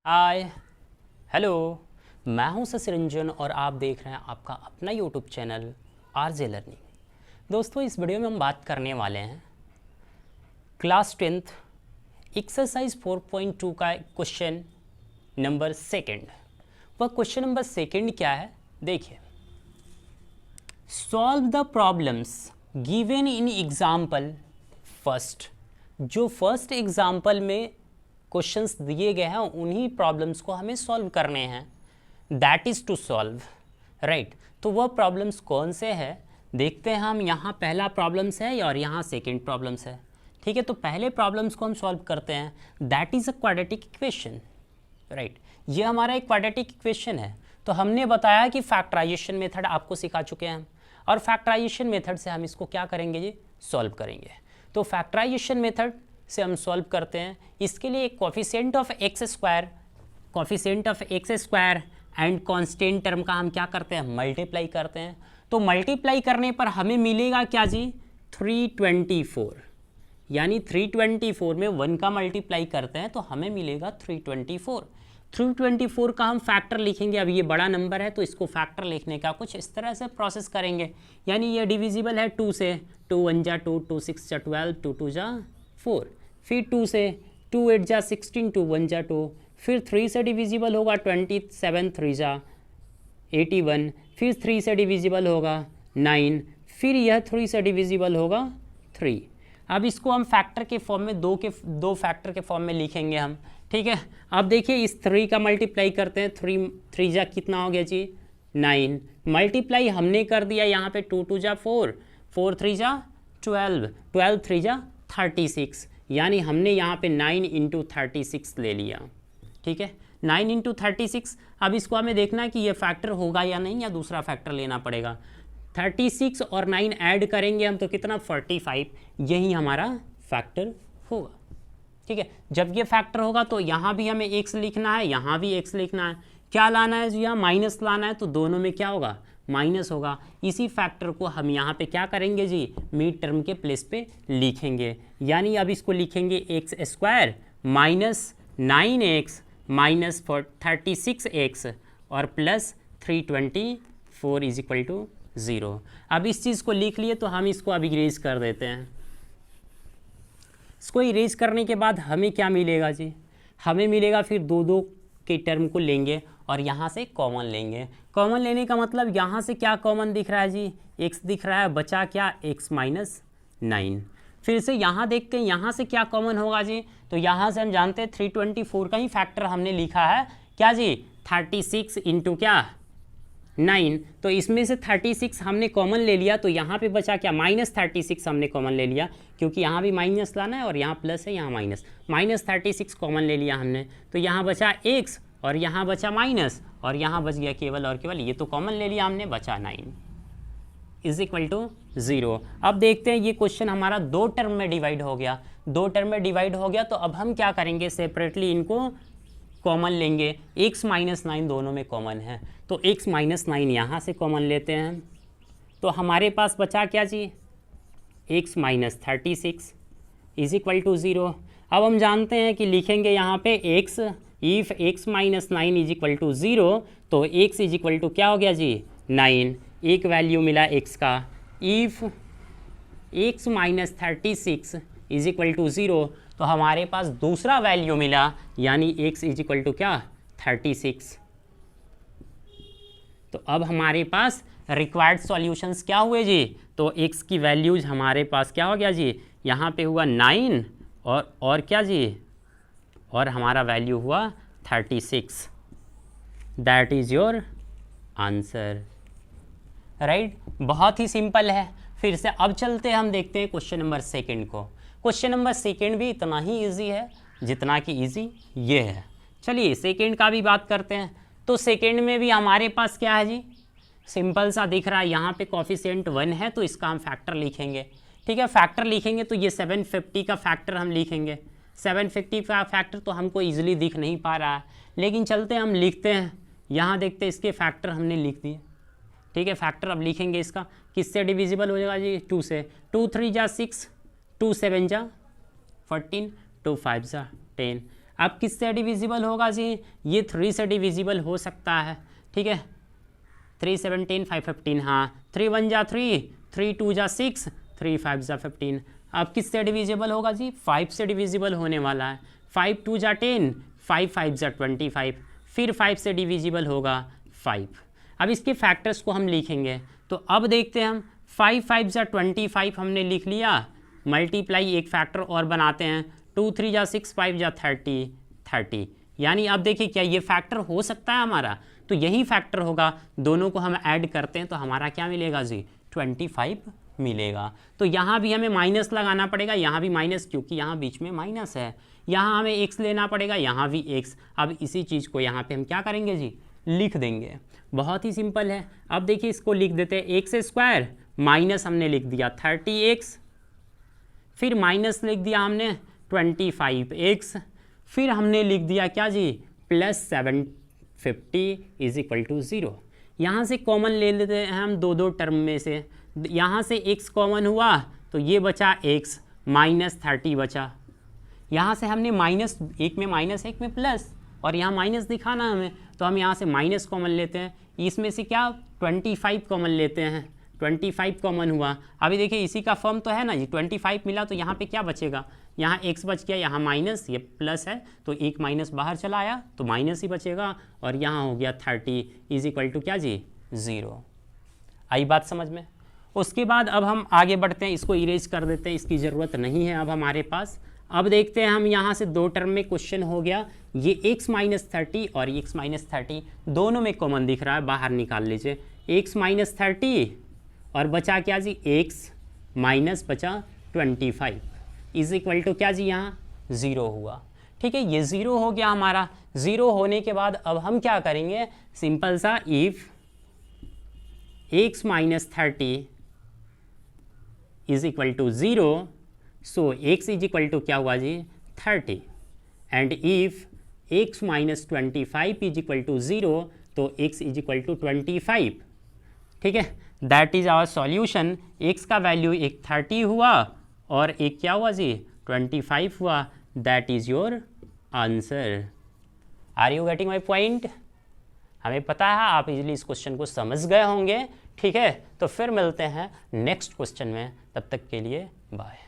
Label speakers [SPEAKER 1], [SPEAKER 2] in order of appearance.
[SPEAKER 1] Hi hello, मैं हूं सचिरंजन और आप देख रहे हैं आपका अपना यूट्यूब चैनल आरजे लर्निंग। दोस्तों, इस वीडियो में हम बात करने वाले हैं क्लास 10th एक्सरसाइज 4.2 का क्वेश्चन नंबर सेकंड। वह क्वेश्चन नंबर सेकंड क्या है, देखिए। Solve the problems given in example first. जो फर्स्ट एग्जाम्पल में क्वेश्चंस दिए गए हैं उन्हीं प्रॉब्लम्स को हमें सॉल्व करने हैं। That is to solve, right. तो वह प्रॉब्लम्स कौन से हैं देखते हैं हम। यहाँ पहला प्रॉब्लम्स है और यहाँ सेकंड प्रॉब्लम्स है, ठीक है। तो पहले प्रॉब्लम्स को हम सॉल्व करते हैं। That is a quadratic equation, right. ये हमारा एक क्वाड्रेटिक इक्वेशन है। तो हमने बताया कि फैक्टराइजेशन मेथड आपको सिखा चुके हैं हम, और फैक्टराइजेशन मेथड से हम इसको क्या करेंगे जी, सॉल्व करेंगे। तो फैक्टराइजेशन मेथड से हम सॉल्व करते हैं। इसके लिए coefficient of x square and constant term का हम क्या करते हैं, मल्टीप्लाई करते हैं। तो मल्टीप्लाई करने पर हमें मिलेगा क्या जी, 324। यानी 324 में 1 का मल्टीप्लाई करते हैं तो हमें मिलेगा 324। 324 का हम फैक्टर लिखेंगे। अब ये बड़ा नंबर है तो इसको फैक्टर लिखने का कुछ इस तरह से प्रोसेस करेंगे। यानी ये डिविजिबल है 2 से, 2 1 जा 2, 2 6 जा 12, 2 2 जा 4, फिर 2 से, 2 8 जा 16, 2 1 जा 2, फिर 3 से डिविजिबल होगा 27, 3 जा 81, फिर 3 से डिविजिबल होगा 9, फिर यह 3 से डिविजिबल होगा 3। अब इसको हम फैक्टर के फॉर्म में दो फैक्टर के फॉर्म में लिखेंगे हम, ठीक है। अब देखिए इस 3 का मल्टीप्लाई करते हैं। 3 जा कितना हो गया जी, 9। मल्टीप्लाई हमने कर दिया यहाँ पे 2 2 जा 4, 4 3 जा 12, 12 3 जा 36। यानी हमने यहाँ पे 9 इंटू 36 ले लिया, ठीक है। 9 इंटू 36। अब इसको हमें देखना है कि ये फैक्टर होगा या नहीं, या दूसरा फैक्टर लेना पड़ेगा। 36 और 9 ऐड करेंगे हम तो कितना, 45। यही हमारा फैक्टर होगा, ठीक है। जब ये फैक्टर होगा तो यहाँ भी हमें x लिखना है, यहाँ भी x लिखना है। क्या लाना है जी, यहाँ माइनस लाना है। तो दोनों में क्या होगा, माइनस होगा। इसी फैक्टर को हम यहाँ पे क्या करेंगे जी, मिड टर्म के प्लेस पे लिखेंगे। यानी अब इसको लिखेंगे x square minus 9x minus 36x और प्लस 324 इज इक्वल टू 0। अब इस चीज़ को लिख लिए तो हम इसको अब इरेज कर देते हैं। इसको इरेज करने के बाद हमें क्या मिलेगा जी, हमें मिलेगा फिर 2 के टर्म को लेंगे और यहाँ से कॉमन लेंगे। कॉमन लेने का मतलब यहाँ से क्या कॉमन दिख रहा है जी, x दिख रहा है, बचा क्या, x माइनस 9। फिर से यहाँ देखते हैं यहाँ से क्या कॉमन होगा जी। तो यहाँ से हम जानते हैं 324 का ही फैक्टर हमने लिखा है क्या जी, 36 इंटू क्या 9। तो इसमें से 36 हमने कॉमन ले लिया तो यहाँ पे बचा क्या, -36 हमने कॉमन ले लिया, क्योंकि यहाँ भी माइनस लाना है और यहाँ प्लस है, यहाँ -36 कॉमन ले लिया हमने। तो यहाँ बचा x और यहाँ बचा माइनस और यहाँ बच गया केवल और केवल, ये तो कॉमन ले लिया हमने, बचा 9 इज इक्वल टू 0। अब देखते हैं ये क्वेश्चन हमारा 2 टर्म में डिवाइड हो गया। 2 टर्म में डिवाइड हो गया तो अब हम क्या करेंगे, सेपरेटली इनको कॉमन लेंगे। x माइनस 9 दोनों में कॉमन है तो x माइनस 9 यहाँ से कॉमन लेते हैं। तो हमारे पास बचा क्या जी, x minus 36 is equal to 0। अब हम जानते हैं कि लिखेंगे यहाँ पे x, if x minus 9 is equal to 0 तो x इज इक्वल टू क्या हो गया जी, 9। एक वैल्यू मिला x का। If x minus 36 is equal to 0 तो हमारे पास दूसरा वैल्यू मिला, यानी x इज इक्वल टू क्या, 36। तो अब हमारे पास रिक्वायर्ड सॉल्यूशंस क्या हुए जी, तो x की वैल्यूज हमारे पास क्या हो गया जी, यहाँ पे हुआ 9 और क्या जी, और हमारा वैल्यू हुआ 36। That is your answer, right. बहुत ही सिंपल है। फिर से अब चलते हैं, हम देखते हैं क्वेश्चन नंबर सेकंड को। क्वेश्चन नंबर सेकंड भी इतना ही इजी है जितना कि इजी ये है। चलिए सेकंड का भी बात करते हैं। तो सेकंड में भी हमारे पास क्या है जी, सिंपल सा दिख रहा है। यहाँ पे कोफिशिएंट 1 है तो इसका हम फैक्टर लिखेंगे, ठीक है। फैक्टर लिखेंगे तो ये 750 का फैक्टर हम लिखेंगे। 750 का फैक्टर तो हमको ईजिली दिख नहीं पा रहा है, लेकिन चलते हम लिखते हैं। यहाँ देखते हैं इसके फैक्टर हमने लिख दिए, ठीक है। फैक्टर अब लिखेंगे इसका, किससे डिविजिबल हो जाएगा जी, 2 से। 2 3 जा 6, 2 7 जा 14, 2 5 जा 10। अब किससे डिविजिबल होगा जी, ये 3 से डिविजिबल हो सकता है, ठीक है। 3 17 5 15, हाँ 3 1 जा 3, 3 2 जा 6, 3 5 जा 15। अब किससे डिविजिबल होगा जी, 5 से डिविजिबल होने वाला है। 5 2 जा 10, 5 5 जा 25, फिर 5 से डिविजिबल होगा 5। अब इसके फैक्टर्स को हम लिखेंगे, तो अब देखते हैं हम 5 5 जा 25 हमने लिख लिया, मल्टीप्लाई एक फैक्टर और बनाते हैं, 2 3 जा 6, 5 जा 30, 30। यानी अब देखिए क्या ये फैक्टर हो सकता है हमारा, तो यही फैक्टर होगा, दोनों को हम ऐड करते हैं तो हमारा क्या मिलेगा जी, 25 मिलेगा। तो यहाँ भी हमें माइनस लगाना पड़ेगा, यहाँ भी माइनस, क्योंकि यहाँ बीच में माइनस है। यहाँ हमें x लेना पड़ेगा, यहाँ भी x। अब इसी चीज़ को यहाँ पे हम क्या करेंगे जी, लिख देंगे। बहुत ही सिंपल है। अब देखिए इसको लिख देते हैं, एक्स स्क्वायर माइनस हमने लिख दिया 30x, फिर माइनस लिख दिया हमने 25x, फिर हमने लिख दिया क्या जी, प्लस 750 इज इक्वल टू 0। यहाँ से कॉमन ले लेते हैं हम दो दो टर्म में से, यहाँ से x कॉमन हुआ तो ये बचा x, माइनस 30 बचा। यहाँ से हमने माइनस, एक में माइनस एक में प्लस, और यहाँ माइनस दिखाना हमें, तो हम यहाँ से माइनस कॉमन लेते हैं, इसमें से क्या 25 कॉमन लेते हैं, 25 कॉमन हुआ। अभी देखिए इसी का फॉर्म तो है ना जी, 25 मिला तो यहाँ पे क्या बचेगा, यहाँ x बच गया, यहाँ माइनस, ये प्लस है तो एक माइनस बाहर चला आया तो माइनस ही बचेगा, और यहाँ हो गया 30 इज इक्वल टू क्या जी, 0। आई बात समझ में। उसके बाद अब हम आगे बढ़ते हैं, इसको इरेज कर देते हैं, इसकी ज़रूरत नहीं है अब हमारे पास। अब देखते हैं हम यहाँ से दो टर्म में क्वेश्चन हो गया, ये x माइनस 30 और x माइनस 30 दोनों में कॉमन दिख रहा है, बाहर निकाल लीजिए। x माइनस 30 और बचा क्या जी, x माइनस बचा 25 इज इक्वल टू क्या जी, यहाँ 0 हुआ। ठीक है, ये 0 हो गया हमारा। 0 होने के बाद अब हम क्या करेंगे, सिंपल सा, if x minus 30 is equal to 0, so x is equal to क्या हुआ जी, 30, and if x minus 25 is equal to 0, तो x इज इक्वल टू 25। ठीक है, that is our solution. x का वैल्यू एक 30 हुआ और एक क्या हुआ जी, 25 हुआ। That is your answer. Are you getting my point. हमें पता है आप इजीली इस क्वेश्चन को समझ गए होंगे। ठीक है, तो फिर मिलते हैं नेक्स्ट क्वेश्चन में, तब तक के लिए बाय।